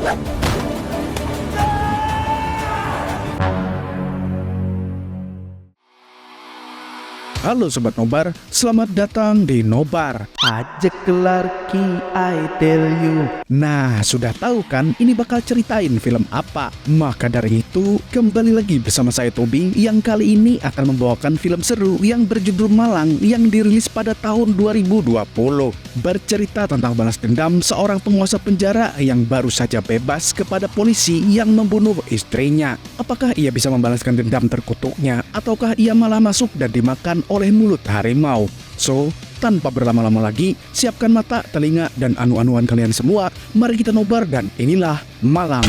Halo Sobat Nobar, selamat datang di Nobar. Ajak kelar ki I tell you. Nah, sudah tahu kan ini bakal ceritain film apa? Maka dari itu, kembali lagi bersama saya Tobi yang kali ini akan membawakan film seru yang berjudul Malang yang dirilis pada tahun 2020. Bercerita tentang balas dendam seorang penguasa penjara yang baru saja bebas kepada polisi yang membunuh istrinya. Apakah ia bisa membalaskan dendam terkutuknya ataukah ia malah masuk dan dimakan oleh mulut harimau? So, tanpa berlama-lama lagi, siapkan mata, telinga, dan anu-anuan kalian semua. Mari kita nobar dan inilah Malang.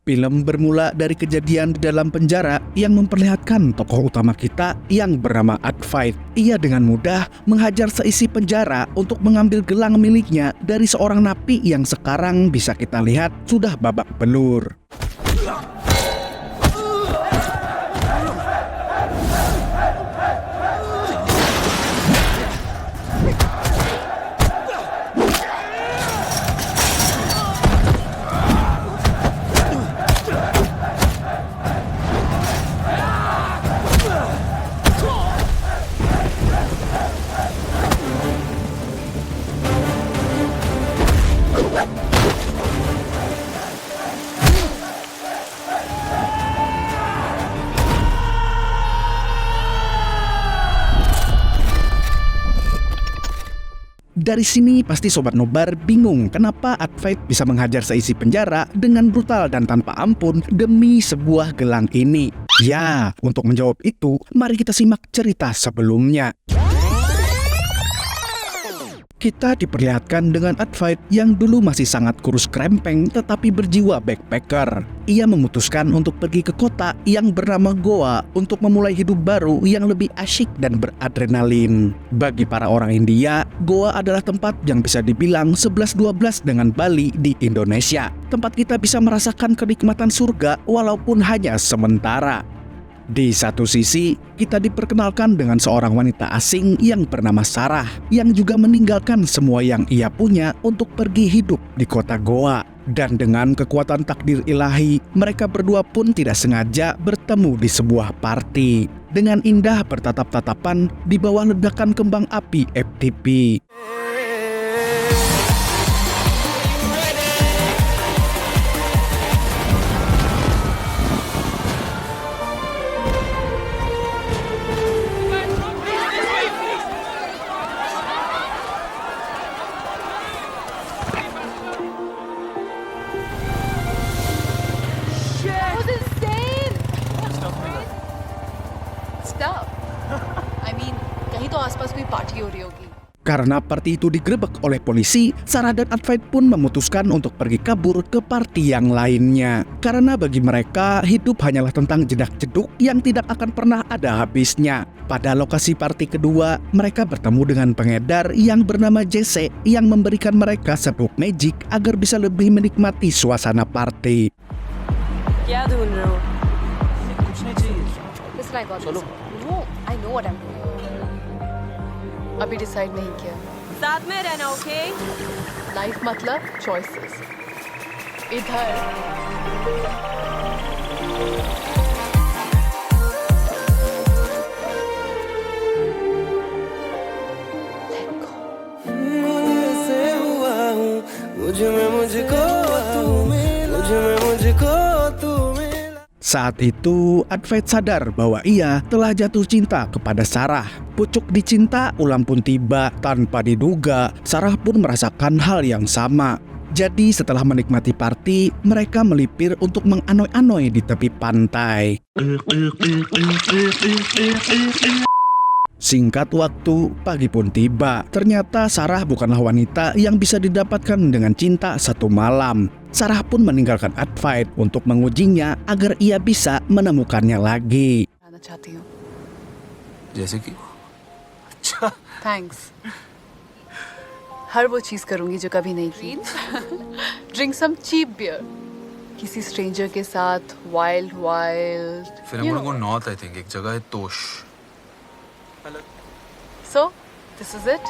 Film bermula dari kejadian di dalam penjara yang memperlihatkan tokoh utama kita yang bernama Advait. Ia dengan mudah menghajar seisi penjara untuk mengambil gelang miliknya dari seorang napi yang sekarang bisa kita lihat sudah babak belur. Dari sini pasti Sobat Nobar bingung kenapa Advait bisa menghajar seisi penjara dengan brutal dan tanpa ampun demi sebuah gelang ini. Ya, untuk menjawab itu, mari kita simak cerita sebelumnya. Kita diperlihatkan dengan Advait yang dulu masih sangat kurus krempeng tetapi berjiwa backpacker. Ia memutuskan untuk pergi ke kota yang bernama Goa untuk memulai hidup baru yang lebih asyik dan beradrenalin. Bagi para orang India, Goa adalah tempat yang bisa dibilang 11-12 dengan Bali di Indonesia. Tempat kita bisa merasakan kenikmatan surga walaupun hanya sementara. Di satu sisi, kita diperkenalkan dengan seorang wanita asing yang bernama Sarah, yang juga meninggalkan semua yang ia punya untuk pergi hidup di kota Goa. Dan dengan kekuatan takdir ilahi, mereka berdua pun tidak sengaja bertemu di sebuah party. Dengan indah bertatap-tatapan di bawah ledakan kembang api FTP. कहीं तो आसपास कोई पार्टी हो रही होगी. Karena party itu digerebek oleh polisi, Sarah dan Advait pun memutuskan untuk pergi kabur ke party yang lainnya. Karena bagi mereka, hidup hanyalah tentang jedak-jeduk yang tidak akan pernah ada habisnya. Pada lokasi party kedua, mereka bertemu dengan pengedar yang bernama Jesse yang memberikan mereka serbuk magic agar bisa lebih menikmati suasana party. क्या ढूंढ रहे हो? कुछ नहीं चाहिए. Listen, I got this. चलो. No, I know what I'm doing. अभी डिसाइड नहीं किया. साथ में रहना, okay? लाइफ मतलब choices. इधर. Let go. से हुआ हूँ मुझ में मुझको तू मिला. Saat itu, Advait sadar bahwa ia telah jatuh cinta kepada Sarah. Pucuk dicinta, ulang pun tiba. Tanpa diduga, Sarah pun merasakan hal yang sama. Jadi setelah menikmati party, mereka melipir untuk menganoi-anoi di tepi pantai. Singkat waktu, pagi pun tiba. Ternyata Sarah bukanlah wanita yang bisa didapatkan dengan cinta satu malam. Sarah pun meninggalkan Advait untuk mengujinya agar ia bisa menemukannya lagi. आना चाहती हूँ. जैसे कि Thanks. हर वो चीज करूंगी जो कभी नहीं की. Drink some cheap beer. किसी स्ट्रेंजर के साथ वाइल्ड फिर हम लोग को नॉर्थ आई थिंक एक जगह है तोश. So this is it.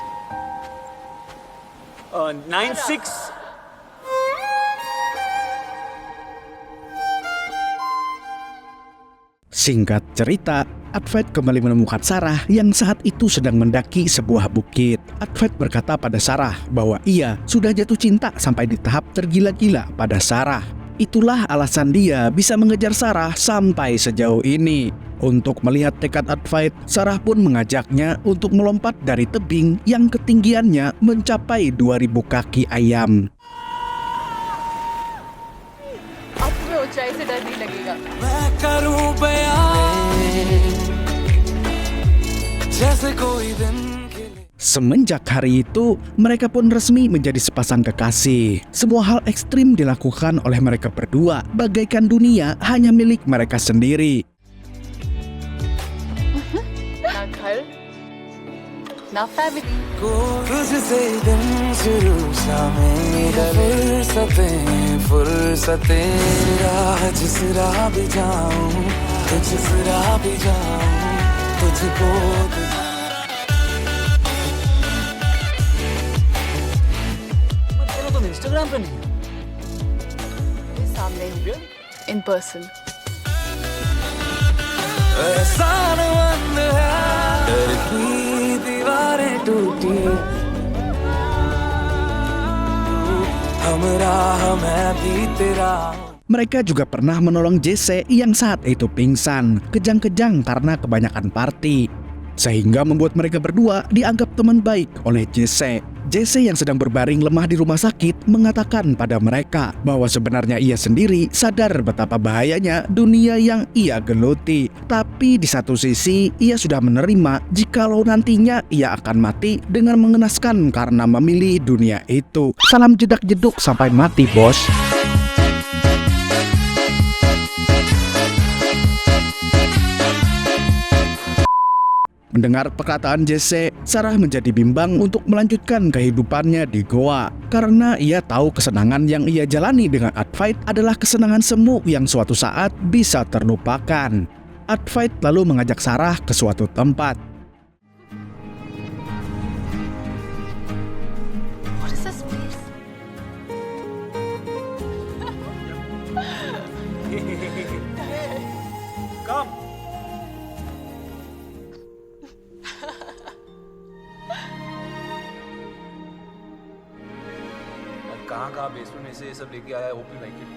9-6. Singkat cerita, Advait kembali menemukan Sarah yang saat itu sedang mendaki sebuah bukit. Advait berkata pada Sarah bahwa ia sudah jatuh cinta sampai di tahap tergila-gila pada Sarah. Itulah alasan dia bisa mengejar Sarah sampai sejauh ini. Untuk melihat tekad Advait, Sarah pun mengajaknya untuk melompat dari tebing yang ketinggiannya mencapai 2000 kaki ayam. अब तुम्हें ऊंचाई से डर नहीं लगेगा. मैं करूं बयान जैसे कोई दिन के लिए. Semenjak hari itu, mereka pun resmi menjadi sepasang kekasih. Semua hal ekstrim dilakukan oleh mereka berdua, bagaikan dunia hanya milik mereka sendiri. ना घर ना फैमिली. तुझसे दिन शुरू शामें फुर्सतें राह जिस राह भी जाऊं जिस राह भी जाऊं तुझको तुम इंस्टाग्राम पे नहीं. सामने इन पर्सन. एहसान मंद है डर की दीवारें टूटी हमरा मैं भी तेरा. Mereka juga pernah menolong Jesse yang saat itu pingsan, kejang-kejang karena kebanyakan party. Sehingga membuat mereka berdua dianggap teman baik oleh Jesse. Jesse yang sedang berbaring lemah di rumah sakit mengatakan pada mereka bahwa sebenarnya ia sendiri sadar betapa bahayanya dunia yang ia geluti. Tapi di satu sisi ia sudah menerima jikalau nantinya ia akan mati dengan mengenaskan karena memilih dunia itu. Salam jedak-jeduk sampai mati, bos. Mendengar perkataan Jesse, Sarah menjadi bimbang untuk melanjutkan kehidupannya di goa. Karena ia tahu kesenangan yang ia jalani dengan Advait adalah kesenangan semu yang suatu saat bisa terlupakan. Advait lalu mengajak Sarah ke suatu tempat. What is this place? Come. कहाँ बेसमेंट में से ये सब लेके आया. Hope you like it.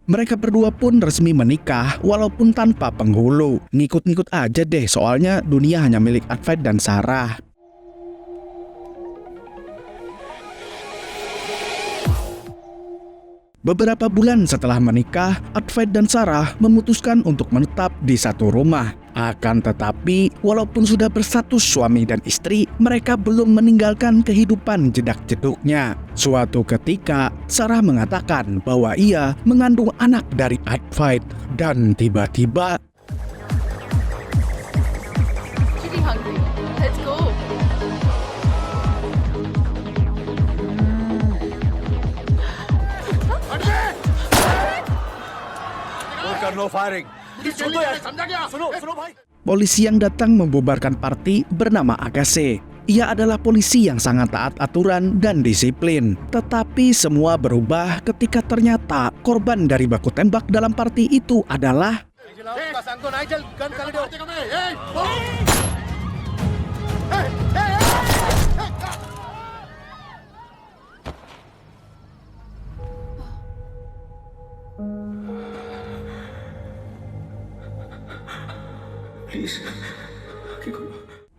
Mereka berdua pun resmi menikah walaupun tanpa penghulu. Ngikut-ngikut aja deh, soalnya dunia hanya milik Advait dan Sarah. Beberapa bulan setelah menikah, Advait dan Sarah memutuskan untuk menetap di satu rumah. Akan tetapi, walaupun sudah berstatus suami dan istri, mereka belum meninggalkan kehidupan jedak-jeduknya. Suatu ketika, Sarah mengatakan bahwa ia mengandung anak dari Advait. Dan tiba-tiba, Pretty hungry. Let's go. No firing. सुनो भाई. polisi yang datang membubarkan party bernama Agassi. Ia adalah polisi yang sangat taat aturan dan disiplin. Tetapi semua berubah ketika ternyata korban dari baku tembak dalam party itu adalah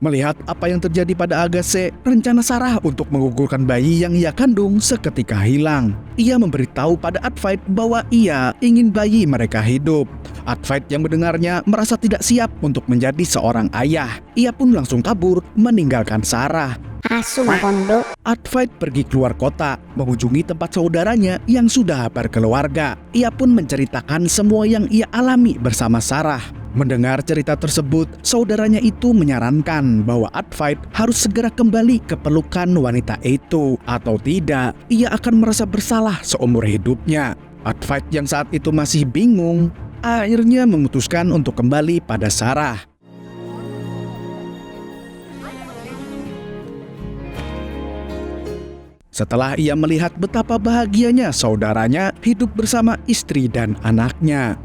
Melihat apa yang terjadi pada Agassi, rencana Sarah untuk menggugurkan bayi yang ia kandung seketika hilang. Ia memberitahu pada Advait bahwa ia ingin bayi mereka hidup. Advait yang mendengarnya merasa tidak siap untuk menjadi seorang ayah. Ia pun langsung kabur meninggalkan Sarah. Advait pergi keluar kota, mengunjungi tempat saudaranya yang sudah berkeluarga. Ia pun menceritakan semua yang ia alami bersama Sarah. Mendengar cerita tersebut, saudaranya itu menyarankan bahwa Advait harus segera kembali ke pelukan wanita itu, atau tidak, ia akan merasa bersalah seumur hidupnya. Advait yang saat itu masih bingung, akhirnya memutuskan untuk kembali pada Sarah. Setelah ia melihat betapa bahagianya saudaranya hidup bersama istri dan anaknya.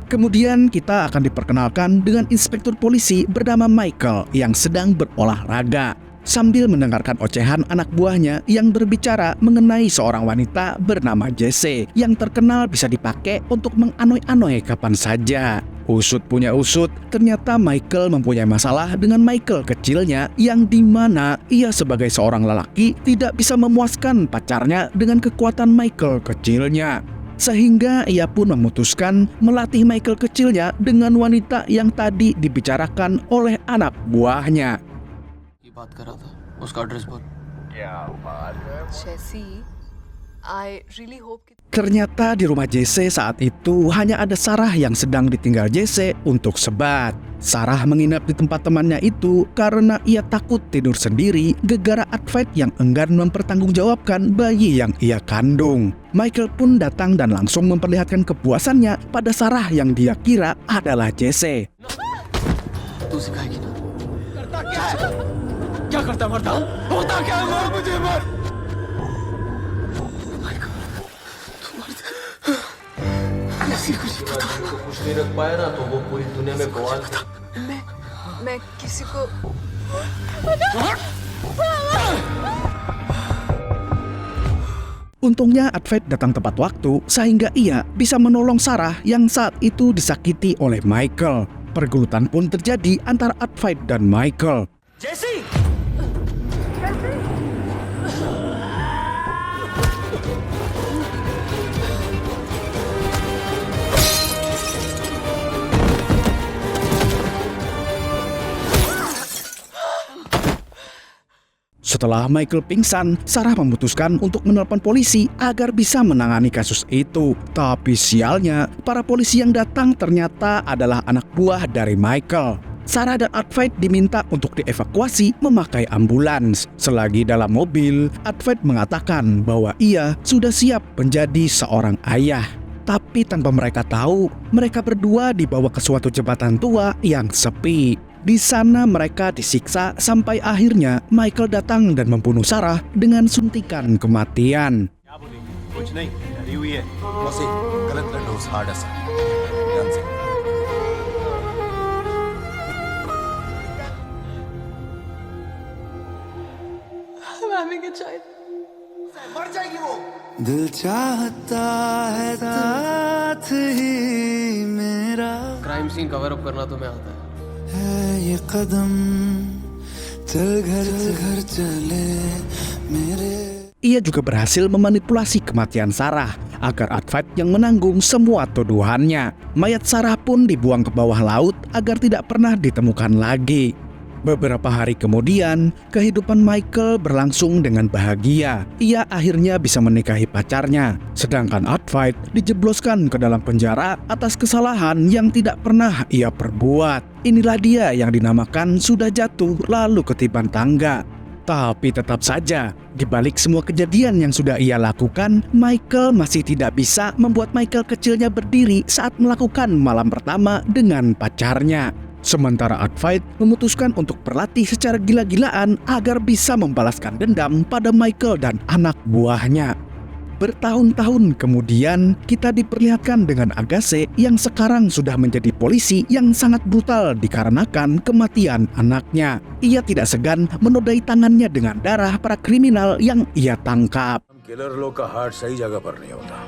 Kemudian kita akan diperkenalkan dengan inspektur polisi bernama Michael yang sedang berolahraga sambil mendengarkan ocehan anak buahnya yang berbicara mengenai seorang wanita bernama Jesse yang terkenal bisa dipakai untuk menganoi-anoi kapan saja. Usut punya usut, ternyata Michael mempunyai masalah dengan Michael kecilnya yang dimana ia sebagai seorang lelaki tidak bisa memuaskan pacarnya dengan kekuatan Michael kecilnya. Sehingga ia pun memutuskan melatih Michael kecilnya dengan wanita yang tadi dibicarakan oleh anak buahnya. की बात कर रहा था उसका एड्रेस बोल Jesse, I really hope कि Ternyata di rumah Jesse saat itu hanya ada Sarah yang sedang ditinggal Jesse untuk sebat. Sarah menginap di tempat temannya itu karena ia takut tidur sendiri gegara Advait yang enggan mempertanggungjawabkan bayi yang ia kandung. Michael pun datang dan langsung memperlihatkan kepuasannya pada Sarah yang dia kira adalah Jesse. तू सिखाएगी ना क्या करता मरता होता क्या मर मुझे मर कुछ नहीं रख पाया ना तो वो पूरी दुनिया में बवाल मैं किसी को Untungnya Advait datang tepat waktu sehingga ia bisa menolong Sarah yang saat itu disakiti oleh Michael. Pergelutan pun terjadi antara Advait dan Michael. जैसी Setelah Michael pingsan, Sarah memutuskan untuk menelpon polisi agar bisa menangani kasus itu. Tapi sialnya, para polisi yang datang ternyata adalah anak buah dari Michael. Sarah dan Advait diminta untuk dievakuasi memakai ambulans. Selagi dalam mobil, Advait mengatakan bahwa ia sudah siap menjadi seorang ayah. Tapi tanpa mereka tahu, mereka berdua dibawa ke suatu jembatan tua yang sepi. Di sana mereka disiksa sampai akhirnya Michael datang dan membunuh Sarah dengan suntikan kematian. क्या बोलेगी कुछ नहीं डरी हुई है मौसी गलत blood dose hard असर ध्यान से I'm having a child. दिल चाहता है साथ ही मेरा क्राइम सीन कवर अप करना तुम्हें आता है ये कदम चल घर चले मेरे. Ia juga berhasil memanipulasi kematian Sarah agar Advait yang menanggung semua tuduhannya. Mayat Sarah pun dibuang ke bawah laut agar tidak pernah ditemukan lagi. Beberapa hari kemudian, kehidupan Michael berlangsung dengan bahagia. Ia akhirnya bisa menikahi pacarnya, sedangkan Advait dijebloskan ke dalam penjara atas kesalahan yang tidak pernah ia perbuat. Inilah dia yang dinamakan sudah jatuh lalu ketiban tangga. Tapi tetap saja, di balik semua kejadian yang sudah ia lakukan, Michael masih tidak bisa membuat Michael kecilnya berdiri saat melakukan malam pertama dengan pacarnya. Sementara Advait memutuskan untuk berlatih secara gila-gilaan agar bisa membalaskan dendam pada Michael dan anak buahnya. Bertahun-tahun kemudian, kita diperlihatkan dengan Agassi yang sekarang sudah menjadi polisi yang sangat brutal dikarenakan kematian anaknya. Ia tidak segan menodai tangannya dengan darah para kriminal yang ia tangkap. Killer लोग का हार्ट सही जगह पर नहीं होता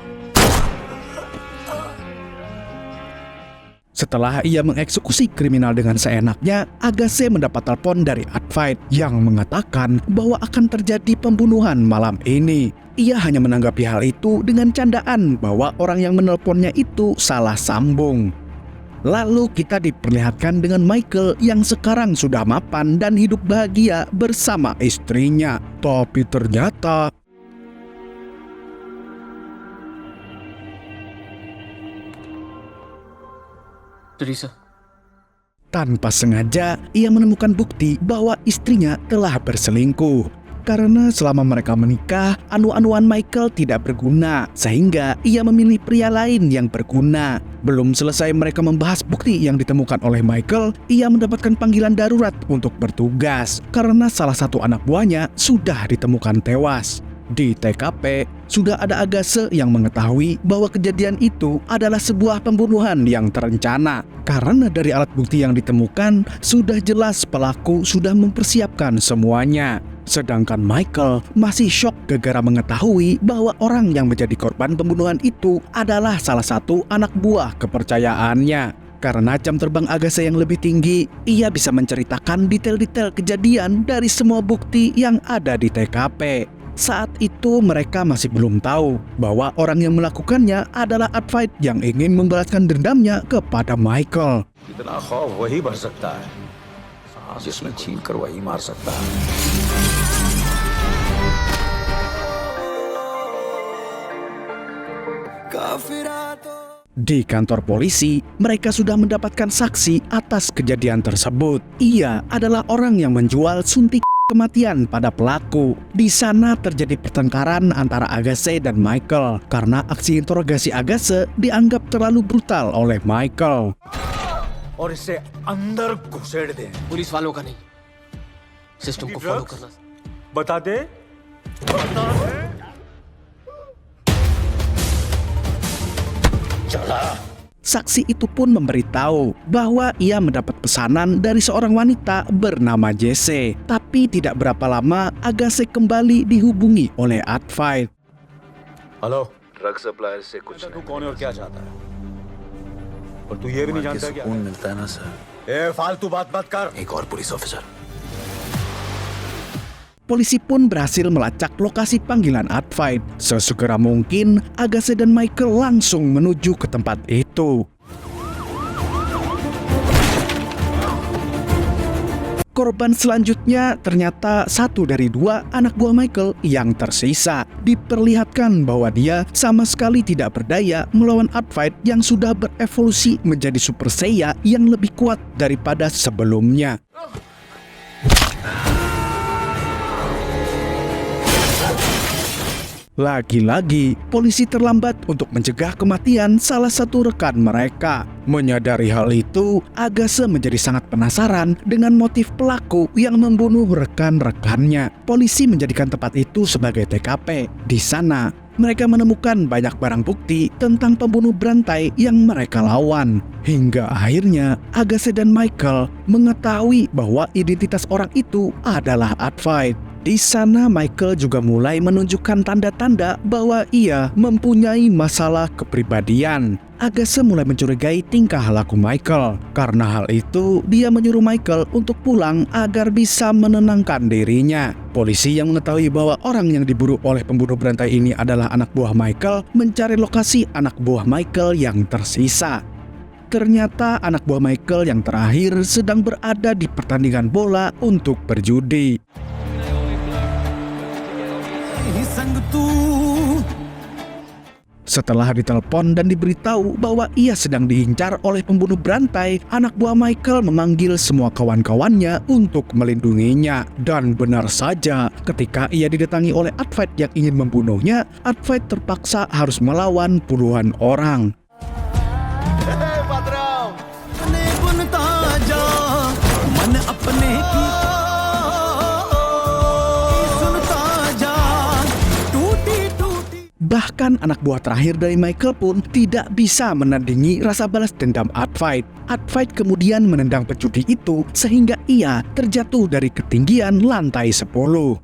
Setelah ia mengeksekusi kriminal dengan seenaknya, Agassi mendapat telepon dari Advait yang mengatakan bahwa akan terjadi pembunuhan malam ini. Ia hanya menanggapi hal itu dengan candaan bahwa orang yang menelponnya itu salah sambung. Lalu kita diperlihatkan dengan Michael yang sekarang sudah mapan dan hidup bahagia bersama istrinya. Tapi ternyata Teresa. Tanpa sengaja, ia menemukan bukti bahwa istrinya telah berselingkuh. Karena selama mereka menikah, anu-anuan Michael tidak berguna, sehingga ia memilih pria lain yang berguna. Belum selesai mereka membahas bukti yang ditemukan oleh Michael, ia mendapatkan panggilan darurat untuk bertugas, karena salah satu anak buahnya sudah ditemukan tewas. Di TKP, sudah ada Agatha yang mengetahui bahwa kejadian itu adalah sebuah pembunuhan yang terencana. Karena dari alat bukti yang ditemukan, sudah jelas pelaku sudah mempersiapkan semuanya. Sedangkan Michael masih syok gara-gara mengetahui bahwa orang yang menjadi korban pembunuhan itu adalah salah satu anak buah kepercayaannya. Karena jam terbang Agatha yang lebih tinggi, ia bisa menceritakan detail-detail kejadian dari semua bukti yang ada di TKP. Saat itu mereka masih belum tahu bahwa orang yang melakukannya adalah Advait yang ingin membalaskan dendamnya kepada Michael. इतना खौफ वही भर सकता है जिसमें छीन कर वही मार सकता है. Di kantor polisi, mereka sudah mendapatkan saksi atas kejadian tersebut. Ia adalah orang yang menjual suntik kematian pada pelaku. Di sana terjadi pertengkaran antara Agatha dan Michael karena aksi interogasi Agatha dianggap terlalu brutal oleh Michael. और इसे अंदर घुसेड़ दे. पुलिस वालों का नहीं, सिस्टम को फॉलो करना. बता दे. Saksi itu pun memberitahu bahwa ia mendapat pesanan dari seorang wanita bernama Jesse. Tapi tidak berapa lama Agatha kembali dihubungi oleh Advait. Hello. Drug supplier से कुछ तू कौन है और क्या चाहता है? और तू ये भी नहीं जानता क्या? सुकून मिलता है ना सर. ए फालतू बात मत कर. एक और police officer. Polisi pun berhasil melacak lokasi panggilan Advait. Sesegera mungkin, Agatha dan Michael langsung menuju ke tempat itu. Korban selanjutnya ternyata satu dari dua anak buah Michael yang tersisa. Diperlihatkan bahwa dia sama sekali tidak berdaya melawan Advait yang sudah berevolusi menjadi Super Saiyan yang lebih kuat daripada sebelumnya. Lagi-lagi, polisi terlambat untuk mencegah kematian salah satu rekan mereka. Menyadari hal itu, Agatha menjadi sangat penasaran dengan motif pelaku yang membunuh rekan-rekannya. Polisi menjadikan tempat itu sebagai TKP. Di sana, mereka menemukan banyak barang bukti tentang pembunuh berantai yang mereka lawan. Hingga akhirnya, Agatha dan Michael mengetahui bahwa identitas orang itu adalah Advait. Di sana Michael juga mulai menunjukkan tanda-tanda bahwa ia mempunyai masalah kepribadian. Agatha mulai mencurigai tingkah laku Michael. Karena hal itu, dia menyuruh Michael untuk pulang agar bisa menenangkan dirinya. Polisi yang mengetahui bahwa orang yang diburu oleh pembunuh berantai ini adalah anak buah Michael mencari lokasi anak buah Michael yang tersisa. Ternyata anak buah Michael yang terakhir sedang berada di pertandingan bola untuk berjudi. Setelah ditelepon dan diberitahu bahwa ia sedang diincar oleh pembunuh berantai, anak buah Michael memanggil semua kawan-kawannya untuk melindunginya. Dan benar saja, ketika ia didatangi oleh Advait yang ingin membunuhnya, Advait terpaksa harus melawan puluhan orang. Bahkan anak buah terakhir dari Michael pun tidak bisa menandingi rasa balas dendam Advait. Advait kemudian menendang pejudi itu sehingga ia terjatuh dari ketinggian lantai 10.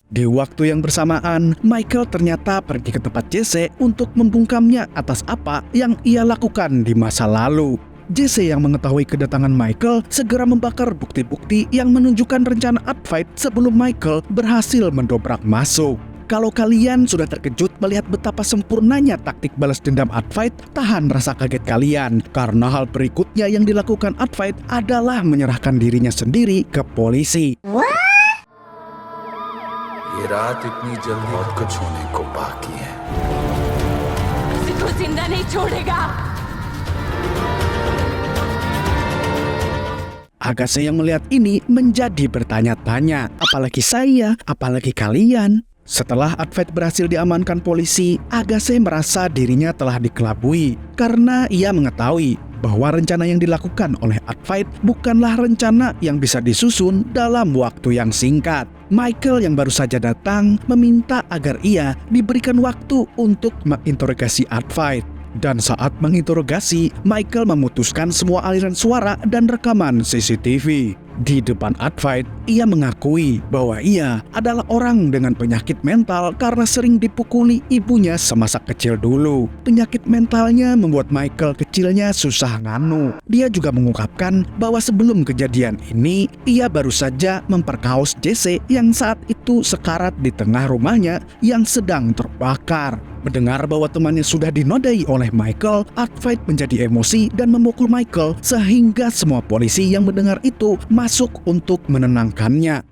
Di waktu yang bersamaan, Michael ternyata pergi ke tempat Jesse untuk membungkamnya atas apa yang ia lakukan di masa lalu. Jesse yang mengetahui kedatangan Michael segera membakar bukti-bukti yang menunjukkan rencana Advait sebelum Michael berhasil mendobrak masuk. Kalau kalian sudah terkejut melihat betapa sempurnanya taktik balas dendam Advait, tahan rasa kaget kalian. Karena hal berikutnya yang dilakukan Advait adalah menyerahkan dirinya sendiri ke polisi. ये रात इतनी जल्दी बहुत कुछ होने को बाकी है. किसी को जिंदा नहीं छोड़ेगा. Agase yang melihat ini menjadi bertanya-tanya, apalagi saya, apalagi kalian. Setelah Advait berhasil diamankan polisi, Agase merasa dirinya telah dikelabui karena ia mengetahui bahwa rencana yang dilakukan oleh Advait bukanlah rencana yang bisa disusun dalam waktu yang singkat. Michael yang baru saja datang meminta agar ia diberikan waktu untuk menginterogasi Advait. Dan saat menginterogasi, Michael memutuskan semua aliran suara dan rekaman CCTV. Di depan Advait, ia mengakui bahwa ia adalah orang dengan penyakit mental karena sering dipukuli ibunya semasa kecil dulu. Penyakit mentalnya membuat Michael kecilnya susah nganu. Dia juga mengungkapkan bahwa sebelum kejadian ini, ia baru saja memperkaos Jesse yang saat itu sekarat di tengah rumahnya yang sedang terbakar. Mendengar bahwa temannya sudah dinodai oleh Michael, Advait menjadi emosi dan memukul Michael sehingga semua polisi yang mendengar itu masuk untuk menenangkannya.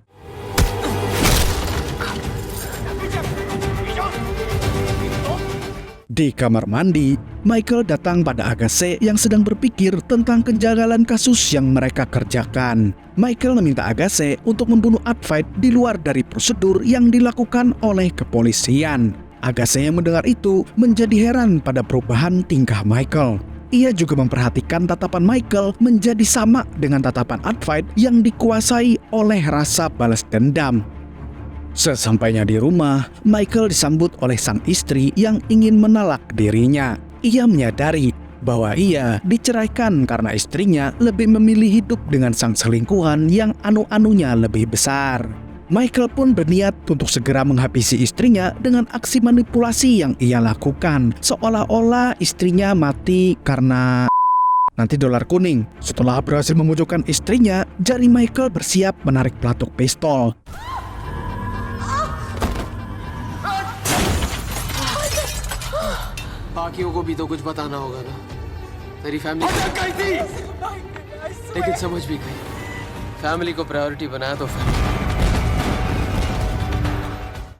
Di kamar mandi, Michael datang pada Agase yang sedang berpikir tentang kejanggalan kasus yang mereka kerjakan. Michael meminta Agase untuk membunuh Advait di luar dari prosedur yang dilakukan oleh kepolisian. Agase yang mendengar itu menjadi heran pada perubahan tingkah Michael. Ia juga memperhatikan tatapan Michael menjadi sama dengan tatapan Advait yang dikuasai oleh rasa balas dendam. Sesampainya di rumah, Michael disambut oleh sang istri yang ingin menalak dirinya. Ia menyadari bahwa ia diceraikan karena istrinya lebih memilih hidup dengan sang selingkuhan yang anu-anunya lebih besar. Michael pun berniat untuk segera menghabisi istrinya dengan aksi manipulasi yang ia lakukan, seolah-olah istrinya mati karena nanti dolar kuning. Setelah berhasil memojokkan istrinya, jari Michael bersiap menarik pelatuk pistol. बाकियों को भी तो कुछ बताना होगा ना. तेरी फैमिली लेकिन समझ भी गई. फैमिली को प्रायोरिटी बनाया तो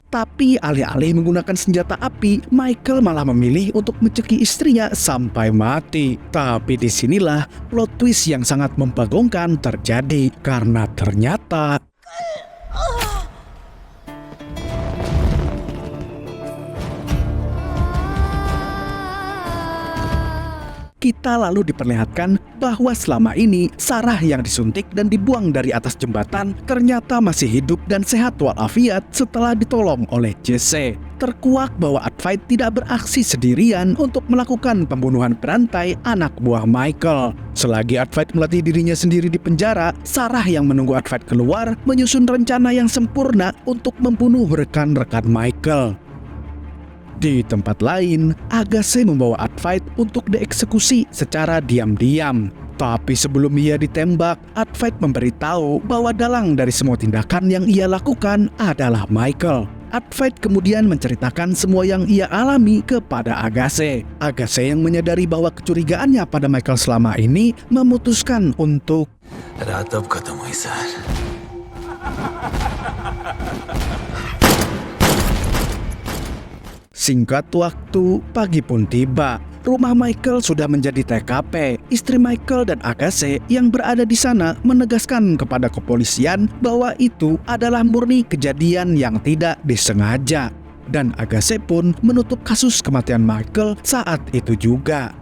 Tapi alih-alih menggunakan senjata api, Michael malah memilih untuk mencekik istrinya sampai mati. Tapi disinilah plot twist yang sangat membagongkan terjadi karena ternyata kita lalu diperlihatkan bahwa selama ini Sarah yang disuntik dan dibuang dari atas jembatan ternyata masih hidup dan sehat walafiat setelah ditolong oleh Jesse. Terkuak bahwa Advait tidak beraksi sendirian untuk melakukan pembunuhan berantai anak buah Michael. Selagi Advait melatih dirinya sendiri di penjara, Sarah yang menunggu Advait keluar menyusun rencana yang sempurna untuk membunuh rekan-rekan Michael. Di tempat lain, Agase membawa Advait untuk dieksekusi secara diam-diam. Tapi sebelum ia ditembak, Advait memberitahu bahwa dalang dari semua tindakan yang ia lakukan adalah Michael. Advait kemudian menceritakan semua yang ia alami kepada Agase. Agase yang menyadari bahwa kecurigaannya pada Michael selama ini memutuskan untuk रात अब खत्म हुई sir. Singkat waktu, pagi pun tiba. Rumah Michael sudah menjadi TKP. Istri Michael dan Agase yang berada di sana menegaskan kepada kepolisian bahwa itu adalah murni kejadian yang tidak disengaja. Dan Agase pun menutup kasus kematian Michael saat itu juga.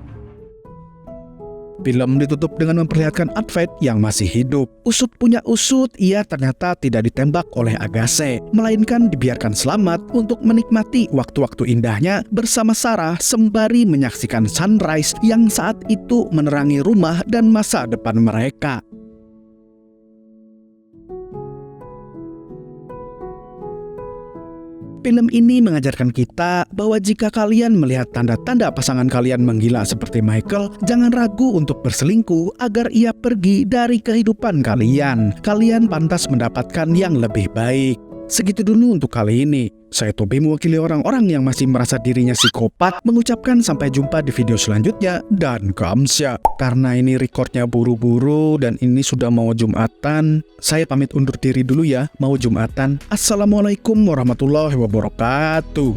Film ditutup dengan memperlihatkan Advait yang masih hidup. Usut punya usut, ia ternyata tidak ditembak oleh Agase, melainkan dibiarkan selamat untuk menikmati waktu-waktu indahnya bersama Sarah sembari menyaksikan sunrise yang saat itu menerangi rumah dan masa depan mereka. Film ini mengajarkan kita bahwa jika kalian melihat tanda-tanda pasangan kalian menggila seperti Michael, jangan ragu untuk berselingkuh agar ia pergi dari kehidupan kalian. Kalian pantas mendapatkan yang lebih baik. Segitu dulu untuk kali ini. Saya Tobi mewakili orang-orang yang masih merasa dirinya psikopat mengucapkan sampai jumpa di video selanjutnya dan kamsya. Karena ini recordnya buru-buru dan ini sudah mau Jumatan, saya pamit undur diri dulu ya, mau Jumatan. Assalamualaikum warahmatullahi wabarakatuh.